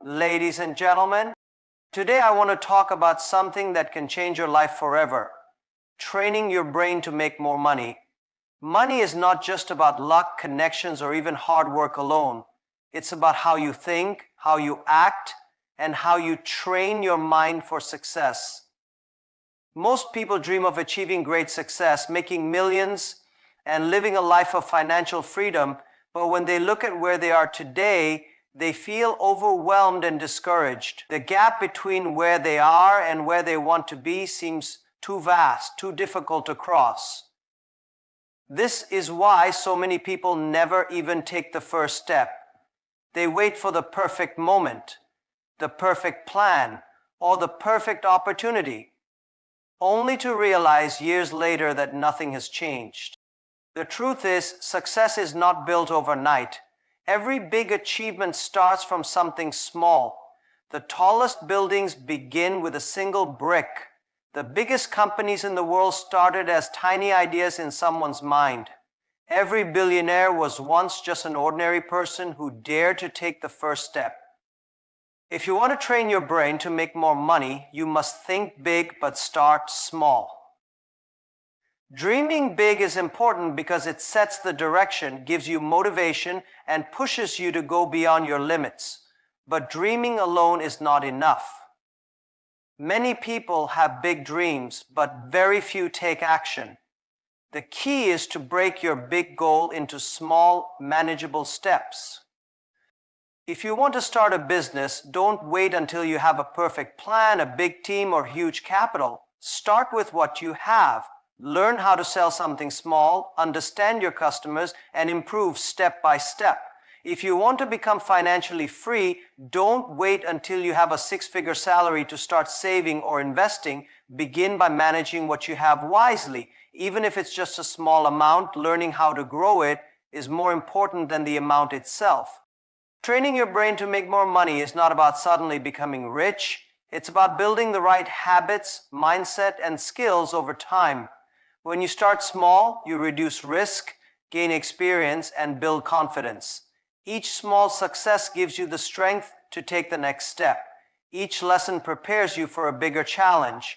Ladies and gentlemen, today I want to talk about something that can change your life forever. Training your brain to make more money. Money is not just about luck, connections, or even hard work alone. It's about how you think, how you act, and how you train your mind for success. Most people dream of achieving great success, making millions, and living a life of financial freedom, but when they look at where they are today, they feel overwhelmed and discouraged. The gap between where they are and where they want to be seems too vast, too difficult to cross. This is why so many people never even take the first step. They wait for the perfect moment, the perfect plan, or the perfect opportunity, only to realize years later that nothing has changed. The truth is, success is not built overnight. Every big achievement starts from something small. The tallest buildings begin with a single brick. The biggest companies in the world started as tiny ideas in someone's mind. Every billionaire was once just an ordinary person who dared to take the first step. If you want to train your brain to make more money, you must think big but start small. Dreaming big is important because it sets the direction, gives you motivation, and pushes you to go beyond your limits. But dreaming alone is not enough. Many people have big dreams, but very few take action. The key is to break your big goal into small, manageable steps. If you want to start a business, don't wait until you have a perfect plan, a big team, or huge capital. Start with what you have. Learn how to sell something small, understand your customers, and improve step by step. If you want to become financially free, don't wait until you have a six-figure salary to start saving or investing. Begin by managing what you have wisely. Even if it's just a small amount, learning how to grow it is more important than the amount itself. Training your brain to make more money is not about suddenly becoming rich. It's about building the right habits, mindset, and skills over time. When you start small, you reduce risk, gain experience, and build confidence. Each small success gives you the strength to take the next step. Each lesson prepares you for a bigger challenge.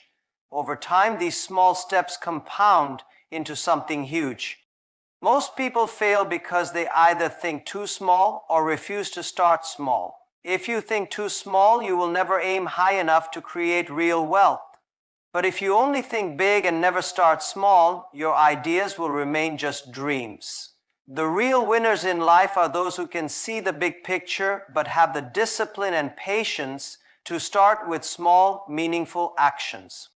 Over time, these small steps compound into something huge. Most people fail because they either think too small or refuse to start small. If you think too small, you will never aim high enough to create real wealth. But if you only think big and never start small, your ideas will remain just dreams. The real winners in life are those who can see the big picture but have the discipline and patience to start with small, meaningful actions.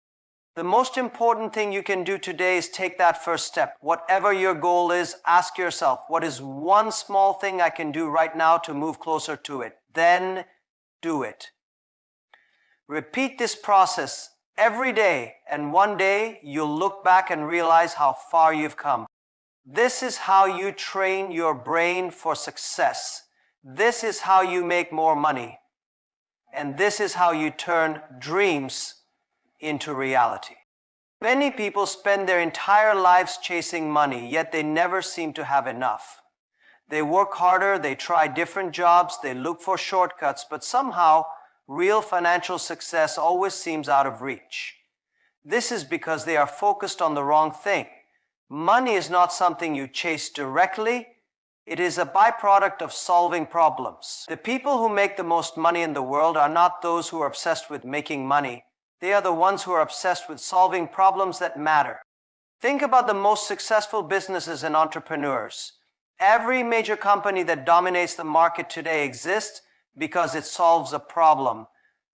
The most important thing you can do today is take that first step. Whatever your goal is, ask yourself, what is one small thing I can do right now to move closer to it? Then do it. Repeat this process every day, and one day you'll look back and realize how far you've come. This is how you train your brain for success. This is how you make more money. And this is how you turn dreams into reality. Many people spend their entire lives chasing money, yet they never seem to have enough. They work harder, they try different jobs, they look for shortcuts, but somehow real financial success always seems out of reach. This is because they are focused on the wrong thing. Money is not something you chase directly. It is a byproduct of solving problems. The people who make the most money in the world are not those who are obsessed with making money. They are the ones who are obsessed with solving problems that matter. Think about the most successful businesses and entrepreneurs. Every major company that dominates the market today exists because it solves a problem.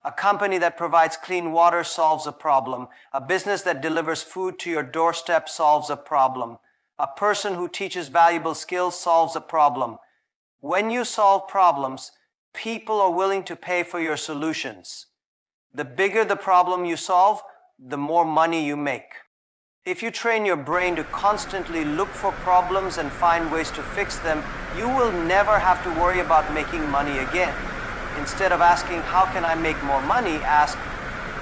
A company that provides clean water solves a problem. A business that delivers food to your doorstep solves a problem. A person who teaches valuable skills solves a problem. When you solve problems, people are willing to pay for your solutions. The bigger the problem you solve, the more money you make. If you train your brain to constantly look for problems and find ways to fix them, you will never have to worry about making money again. Instead of asking, how can I make more money, ask,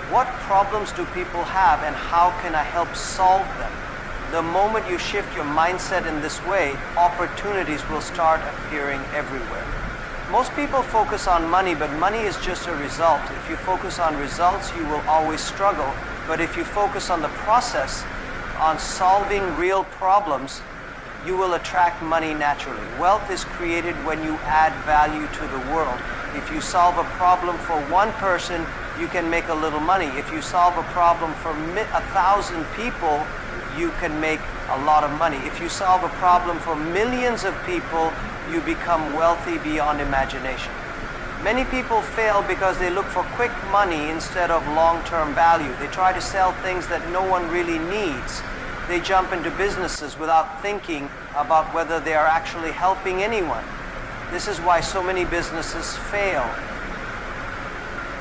what problems do people have and how can I help solve them? The moment you shift your mindset in this way, opportunities will start appearing everywhere. Most people focus on money, but money is just a result. If you focus on results, you will always struggle. But if you focus on the process, on solving real problems, you will attract money naturally. Wealth is created when you add value to the world. If you solve a problem for one person, you can make a little money. If you solve a problem for 1,000 people, you can make a lot of money. If you solve a problem for millions of people, you become wealthy beyond imagination. Many people fail because they look for quick money instead of long-term value. They try to sell things that no one really needs. They jump into businesses without thinking about whether they are actually helping anyone. This is why so many businesses fail.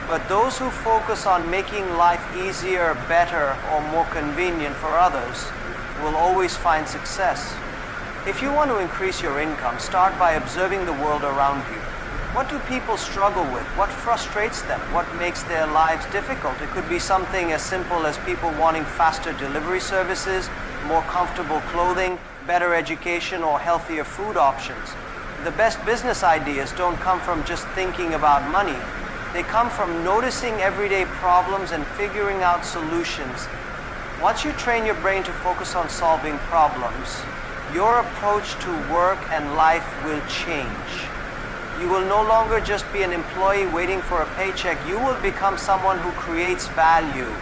But those who focus on making life easier, better, or more convenient for others will always find success. If you want to increase your income, start by observing the world around you. What do people struggle with? What frustrates them? What makes their lives difficult? It could be something as simple as people wanting faster delivery services, more comfortable clothing, better education, or healthier food options. The best business ideas don't come from just thinking about money. They come from noticing everyday problems and figuring out solutions. Once you train your brain to focus on solving problems, your approach to work and life will change. You will no longer just be an employee waiting for a paycheck. You will become someone who creates value.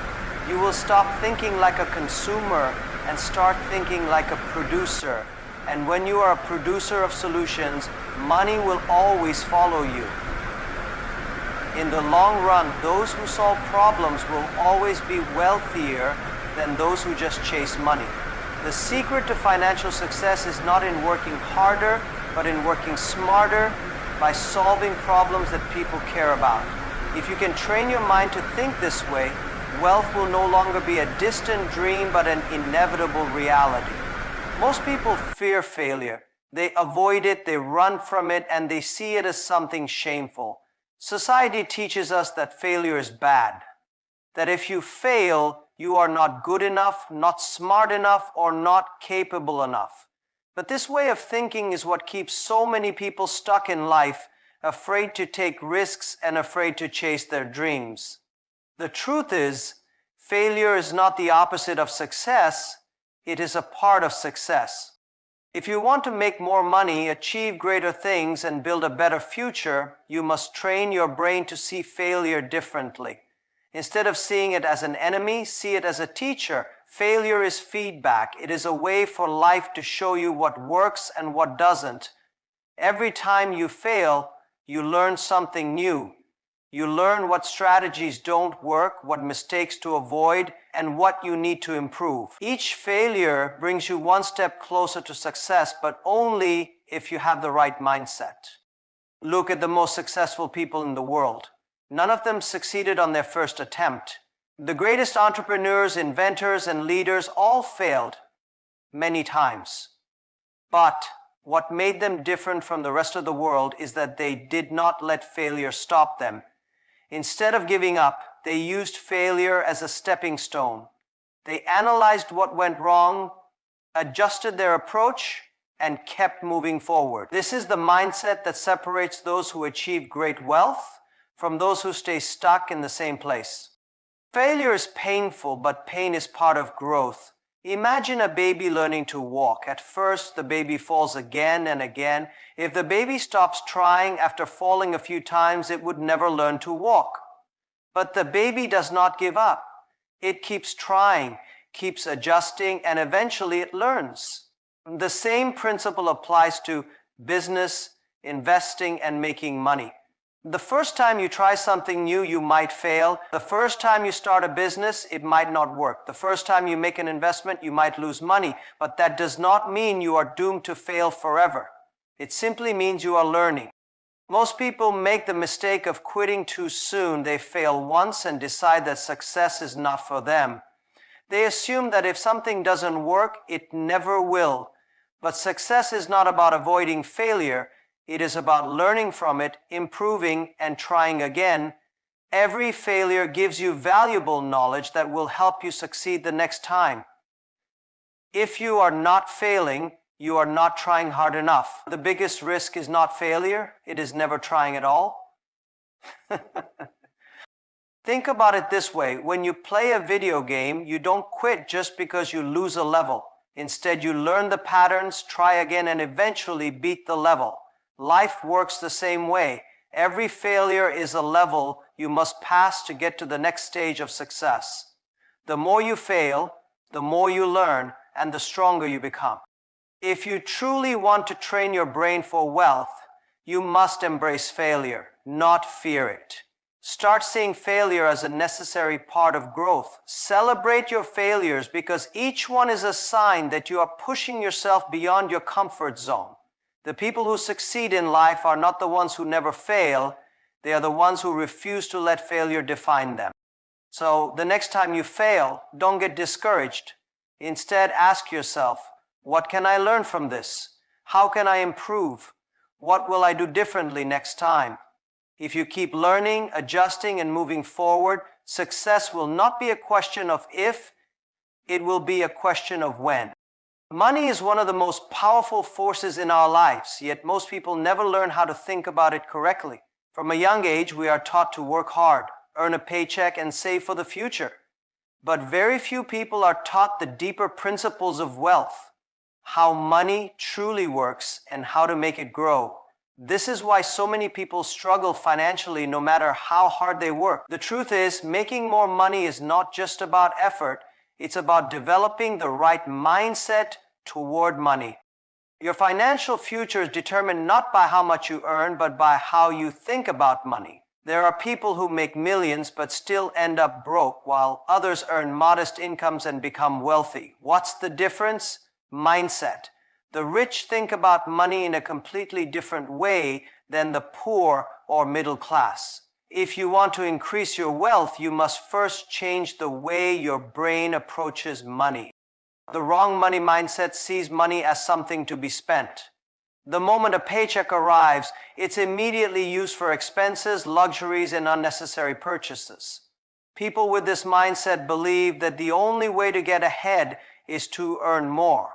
You will stop thinking like a consumer and start thinking like a producer. And when you are a producer of solutions, money will always follow you. In the long run, those who solve problems will always be wealthier than those who just chase money. The secret to financial success is not in working harder, but in working smarter, by solving problems that people care about. If you can train your mind to think this way, wealth will no longer be a distant dream but an inevitable reality. Most people fear failure. They avoid it, they run from it, and they see it as something shameful. Society teaches us that failure is bad. That if you fail, you are not good enough, not smart enough, or not capable enough. But this way of thinking is what keeps so many people stuck in life, afraid to take risks and afraid to chase their dreams. The truth is, failure is not the opposite of success, it is a part of success. If you want to make more money, achieve greater things, and build a better future, you must train your brain to see failure differently. Instead of seeing it as an enemy, see it as a teacher. Failure is feedback. It is a way for life to show you what works and what doesn't. Every time you fail, you learn something new. You learn what strategies don't work, what mistakes to avoid, and what you need to improve. Each failure brings you one step closer to success, but only if you have the right mindset. Look at the most successful people in the world. None of them succeeded on their first attempt. The greatest entrepreneurs, inventors, and leaders all failed many times. But what made them different from the rest of the world is that they did not let failure stop them. Instead of giving up, they used failure as a stepping stone. They analyzed what went wrong, adjusted their approach, and kept moving forward. This is the mindset that separates those who achieve great wealth from those who stay stuck in the same place. Failure is painful, but pain is part of growth. Imagine a baby learning to walk. At first, the baby falls again and again. If the baby stops trying after falling a few times, it would never learn to walk. But the baby does not give up. It keeps trying, keeps adjusting, and eventually it learns. The same principle applies to business, investing, and making money. The first time you try something new, you might fail. The first time you start a business, it might not work. The first time you make an investment, you might lose money. But that does not mean you are doomed to fail forever. It simply means you are learning. Most people make the mistake of quitting too soon. They fail once and decide that success is not for them. They assume that if something doesn't work, it never will. But success is not about avoiding failure. It is about learning from it, improving, and trying again. Every failure gives you valuable knowledge that will help you succeed the next time. If you are not failing, you are not trying hard enough. The biggest risk is not failure, it is never trying at all. Think about it this way. When you play a video game, you don't quit just because you lose a level. Instead, you learn the patterns, try again, and eventually beat the level. Life works the same way. Every failure is a level you must pass to get to the next stage of success. The more you fail, the more you learn, and the stronger you become. If you truly want to train your brain for wealth, you must embrace failure, not fear it. Start seeing failure as a necessary part of growth. Celebrate your failures because each one is a sign that you are pushing yourself beyond your comfort zone. The people who succeed in life are not the ones who never fail. They are the ones who refuse to let failure define them. So the next time you fail, don't get discouraged. Instead, ask yourself, what can I learn from this? How can I improve? What will I do differently next time? If you keep learning, adjusting, and moving forward, success will not be a question of if, it will be a question of when. Money is one of the most powerful forces in our lives, yet most people never learn how to think about it correctly. From a young age, we are taught to work hard, earn a paycheck, and save for the future. But very few people are taught the deeper principles of wealth, how money truly works, and how to make it grow. This is why so many people struggle financially no matter how hard they work. The truth is, making more money is not just about effort, it's about developing the right mindset toward money. Your financial future is determined not by how much you earn, but by how you think about money. There are people who make millions but still end up broke, while others earn modest incomes and become wealthy. What's the difference? Mindset. The rich think about money in a completely different way than the poor or middle class. If you want to increase your wealth, you must first change the way your brain approaches money. The wrong money mindset sees money as something to be spent. The moment a paycheck arrives, it's immediately used for expenses, luxuries, and unnecessary purchases. People with this mindset believe that the only way to get ahead is to earn more.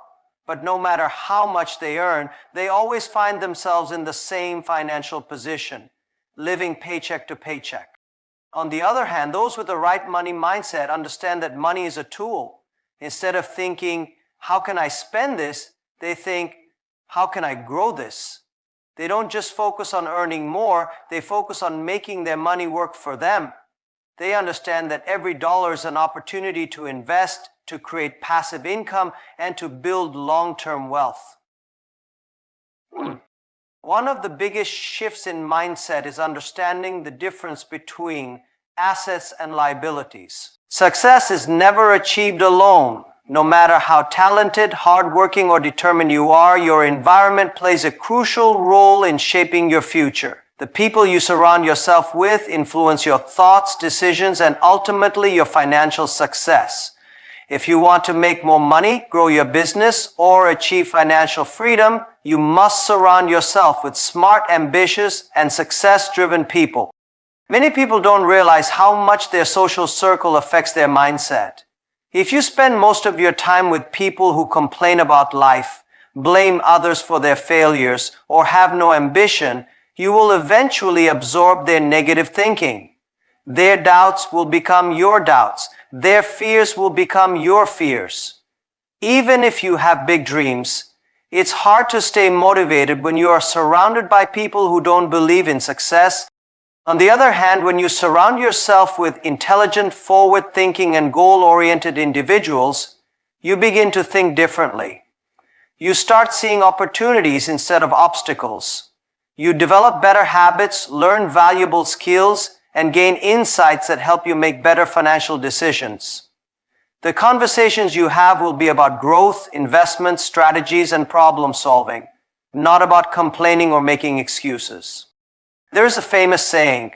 But no matter how much they earn, they always find themselves in the same financial position, living paycheck to paycheck. On the other hand, those with the right money mindset understand that money is a tool. Instead of thinking, how can I spend this? They think, how can I grow this? They don't just focus on earning more, they focus on making their money work for them. They understand that every dollar is an opportunity to invest, to create passive income, and to build long-term wealth. One of the biggest shifts in mindset is understanding the difference between assets and liabilities. Success is never achieved alone. No matter how talented, hardworking, or determined you are, your environment plays a crucial role in shaping your future. The people you surround yourself with influence your thoughts, decisions, and ultimately your financial success. If you want to make more money, grow your business, or achieve financial freedom, you must surround yourself with smart, ambitious, and success-driven people. Many people don't realize how much their social circle affects their mindset. If you spend most of your time with people who complain about life, blame others for their failures, or have no ambition, you will eventually absorb their negative thinking. Their doubts will become your doubts. Their fears will become your fears. Even if you have big dreams, it's hard to stay motivated when you are surrounded by people who don't believe in success. On the other hand, when you surround yourself with intelligent, forward-thinking, and goal-oriented individuals, you begin to think differently. You start seeing opportunities instead of obstacles. You develop better habits, learn valuable skills, and gain insights that help you make better financial decisions. The conversations you have will be about growth, investment, strategies, and problem solving, not about complaining or making excuses. There is a famous saying,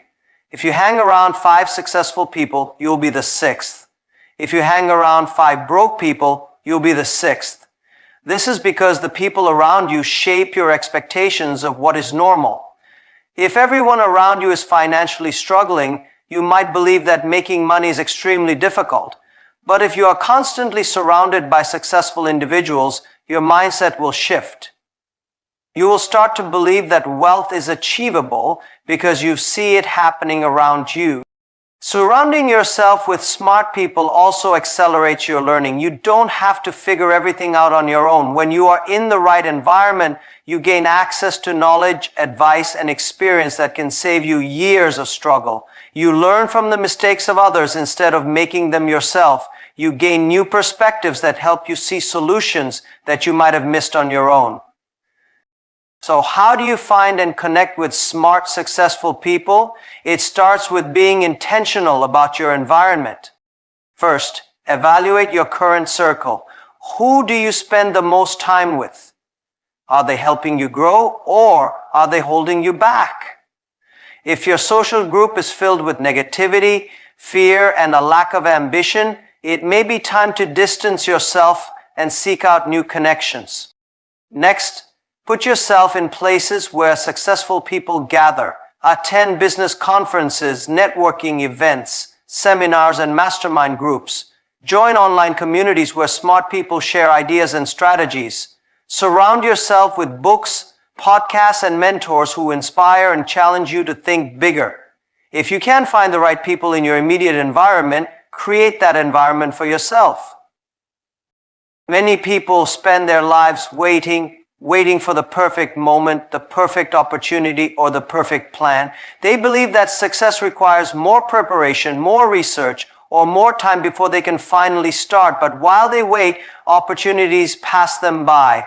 if you hang around 5 successful people, you'll be the 6th. If you hang around 5 broke people, you'll be the 6th. This is because the people around you shape your expectations of what is normal. If everyone around you is financially struggling, you might believe that making money is extremely difficult. But if you are constantly surrounded by successful individuals, your mindset will shift. You will start to believe that wealth is achievable because you see it happening around you. Surrounding yourself with smart people also accelerates your learning. You don't have to figure everything out on your own. When you are in the right environment, you gain access to knowledge, advice, and experience that can save you years of struggle. You learn from the mistakes of others instead of making them yourself. You gain new perspectives that help you see solutions that you might have missed on your own. So how do you find and connect with smart, successful people? It starts with being intentional about your environment. First, evaluate your current circle. Who do you spend the most time with? Are they helping you grow, or are they holding you back? If your social group is filled with negativity, fear, and a lack of ambition, it may be time to distance yourself and seek out new connections. Next, put yourself in places where successful people gather. Attend business conferences, networking events, seminars, and mastermind groups. Join online communities where smart people share ideas and strategies. Surround yourself with books, podcasts, and mentors who inspire and challenge you to think bigger. If you can't find the right people in your immediate environment, create that environment for yourself. Many people spend their lives waiting for the perfect moment, the perfect opportunity, or the perfect plan. They believe that success requires more preparation, more research, or more time before they can finally start. But while they wait, opportunities pass them by.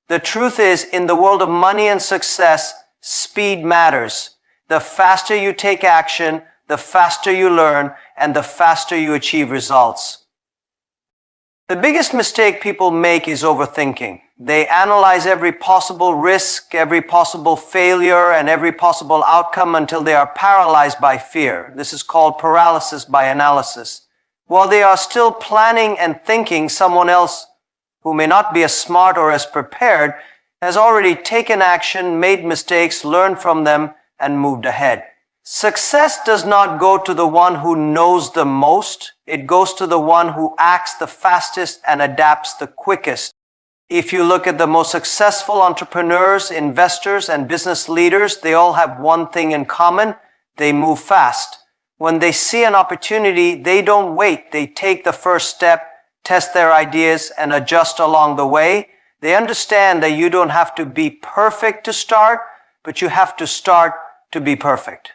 The truth is, in the world of money and success, speed matters. The faster you take action, the faster you learn, and the faster you achieve results. The biggest mistake people make is overthinking. They analyze every possible risk, every possible failure, and every possible outcome until they are paralyzed by fear. This is called paralysis by analysis. While they are still planning and thinking, someone else who may not be as smart or as prepared has already taken action, made mistakes, learned from them, and moved ahead. Success does not go to the one who knows the most. It goes to the one who acts the fastest and adapts the quickest. If you look at the most successful entrepreneurs, investors, and business leaders, they all have one thing in common. They move fast. When they see an opportunity, they don't wait. They take the first step, test their ideas, and adjust along the way. They understand that you don't have to be perfect to start, but you have to start to be perfect.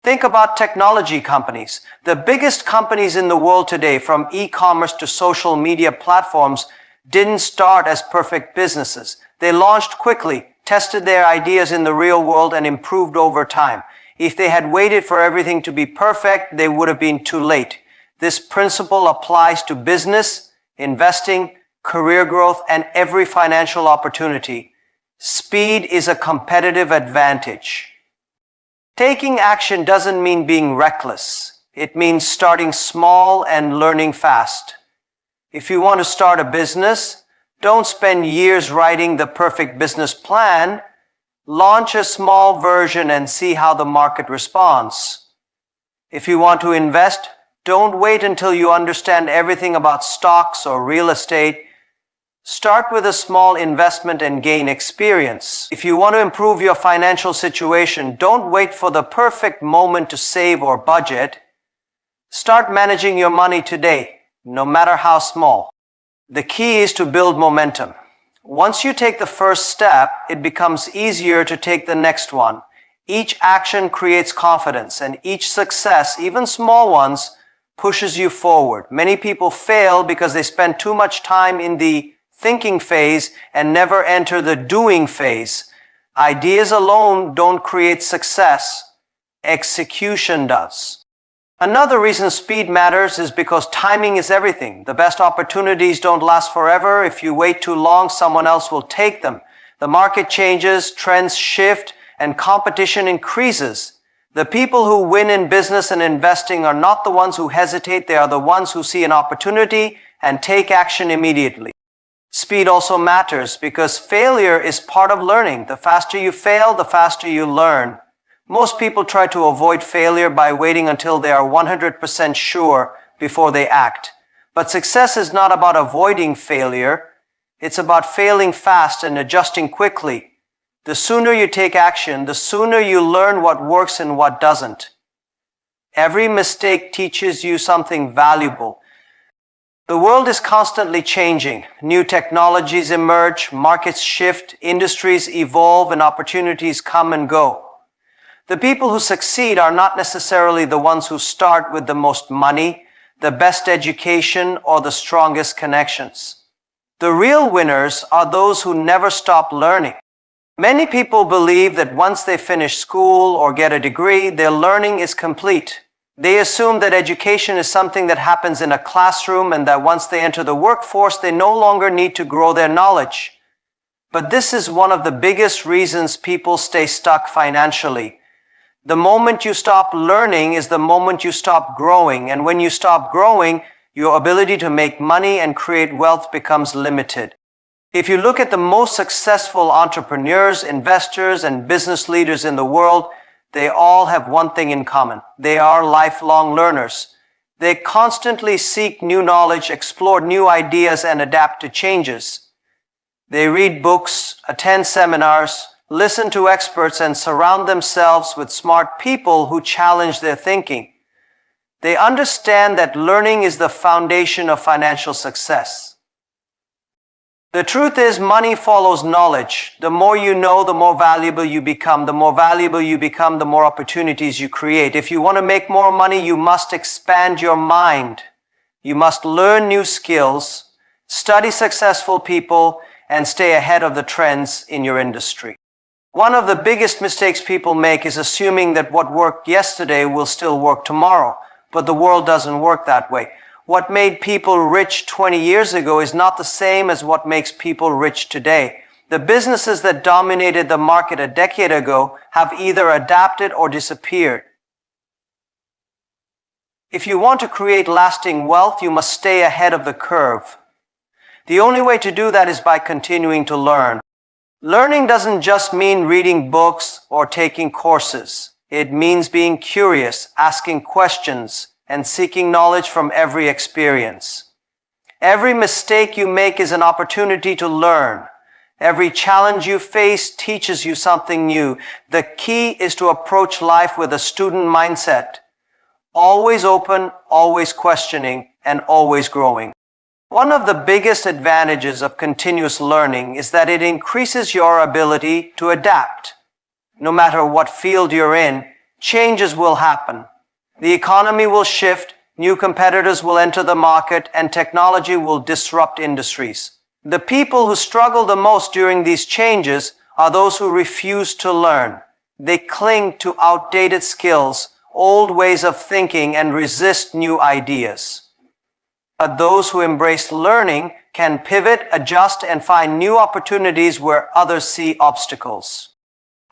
Think about technology companies. The biggest companies in the world today, from e-commerce to social media platforms, didn't start as perfect businesses. They launched quickly, tested their ideas in the real world, and improved over time. If they had waited for everything to be perfect, they would have been too late. This principle applies to business, investing, career growth, and every financial opportunity. Speed is a competitive advantage. Taking action doesn't mean being reckless. It means starting small and learning fast. If you want to start a business, don't spend years writing the perfect business plan. Launch a small version and see how the market responds. If you want to invest, don't wait until you understand everything about stocks or real estate. Start with a small investment and gain experience. If you want to improve your financial situation, don't wait for the perfect moment to save or budget. Start managing your money today, no matter how small. The key is to build momentum. Once you take the first step, it becomes easier to take the next one. Each action creates confidence, and each success, even small ones, pushes you forward. Many people fail because they spend too much time in the thinking phase and never enter the doing phase. Ideas alone don't create success. Execution does. Another reason speed matters is because timing is everything. The best opportunities don't last forever. If you wait too long, someone else will take them. The market changes, trends shift, and competition increases. The people who win in business and investing are not the ones who hesitate. They are the ones who see an opportunity and take action immediately. Speed also matters because failure is part of learning. The faster you fail, the faster you learn. Most people try to avoid failure by waiting until they are 100% sure before they act. But success is not about avoiding failure. It's about failing fast and adjusting quickly. The sooner you take action, the sooner you learn what works and what doesn't. Every mistake teaches you something valuable. The world is constantly changing. New technologies emerge, markets shift, industries evolve, and opportunities come and go. The people who succeed are not necessarily the ones who start with the most money, the best education, or the strongest connections. The real winners are those who never stop learning. Many people believe that once they finish school or get a degree, their learning is complete. They assume that education is something that happens in a classroom and that once they enter the workforce, they no longer need to grow their knowledge. But this is one of the biggest reasons people stay stuck financially. The moment you stop learning is the moment you stop growing, and when you stop growing, your ability to make money and create wealth becomes limited. If you look at the most successful entrepreneurs, investors, and business leaders in the world, they all have one thing in common. They are lifelong learners. They constantly seek new knowledge, explore new ideas, and adapt to changes. They read books, attend seminars, listen to experts, and surround themselves with smart people who challenge their thinking. They understand that learning is the foundation of financial success. The truth is, money follows knowledge. The more you know, the more valuable you become. The more valuable you become, the more opportunities you create. If you want to make more money, you must expand your mind. You must learn new skills, study successful people, and stay ahead of the trends in your industry. One of the biggest mistakes people make is assuming that what worked yesterday will still work tomorrow. But the world doesn't work that way. What made people rich 20 years ago is not the same as what makes people rich today. The businesses that dominated the market a decade ago have either adapted or disappeared. If you want to create lasting wealth, you must stay ahead of the curve. The only way to do that is by continuing to learn. Learning doesn't just mean reading books or taking courses. It means being curious, asking questions, and seeking knowledge from every experience. Every mistake you make is an opportunity to learn. Every challenge you face teaches you something new. The key is to approach life with a student mindset. Always open, always questioning, and always growing. One of the biggest advantages of continuous learning is that it increases your ability to adapt. No matter what field you're in, changes will happen. The economy will shift, new competitors will enter the market, and technology will disrupt industries. The people who struggle the most during these changes are those who refuse to learn. They cling to outdated skills, old ways of thinking, and resist new ideas. But those who embrace learning can pivot, adjust, and find new opportunities where others see obstacles.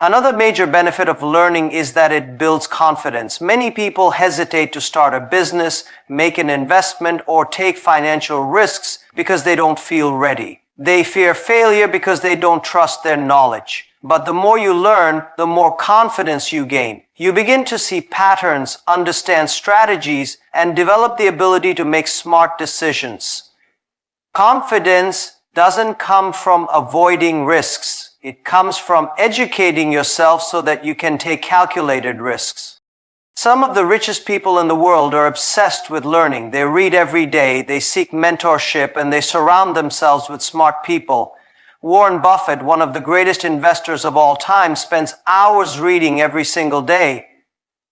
Another major benefit of learning is that it builds confidence. Many people hesitate to start a business, make an investment, or take financial risks because they don't feel ready. They fear failure because they don't trust their knowledge. But the more you learn, the more confidence you gain. You begin to see patterns, understand strategies, and develop the ability to make smart decisions. Confidence doesn't come from avoiding risks. It comes from educating yourself so that you can take calculated risks. Some of the richest people in the world are obsessed with learning. They read every day, they seek mentorship, and they surround themselves with smart people. Warren Buffett, one of the greatest investors of all time, spends hours reading every single day.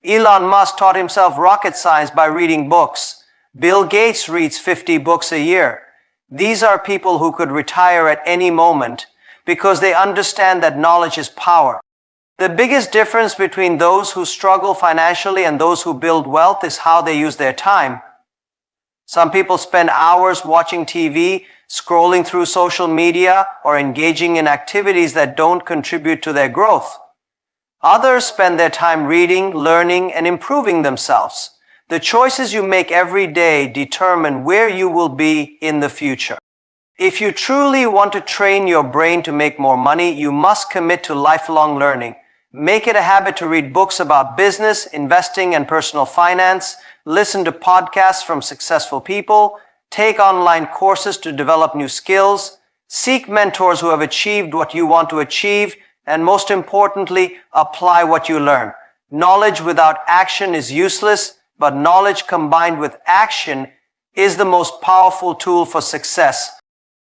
Elon Musk taught himself rocket science by reading books. Bill Gates reads 50 books a year. These are people who could retire at any moment because they understand that knowledge is power. The biggest difference between those who struggle financially and those who build wealth is how they use their time. Some people spend hours watching TV, scrolling through social media, or engaging in activities that don't contribute to their growth. Others spend their time reading, learning, and improving themselves. The choices you make every day determine where you will be in the future. If you truly want to train your brain to make more money, you must commit to lifelong learning. Make it a habit to read books about business, investing, and personal finance. Listen to podcasts from successful people. Take online courses to develop new skills. Seek mentors who have achieved what you want to achieve, and most importantly, apply what you learn. Knowledge without action is useless, but knowledge combined with action is the most powerful tool for success.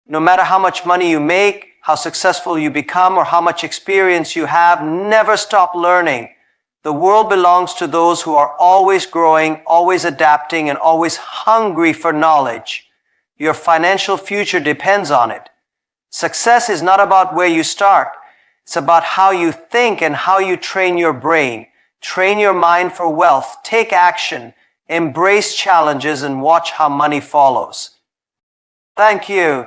No matter how much money you make, how successful you become, or how much experience you have, never stop learning. The world belongs to those who are always growing, always adapting, and always hungry for knowledge. Your financial future depends on it. Success is not about where you start. It's about how you think and how you train your brain. Train your mind for wealth. Take action. Embrace challenges and watch how money follows. Thank you.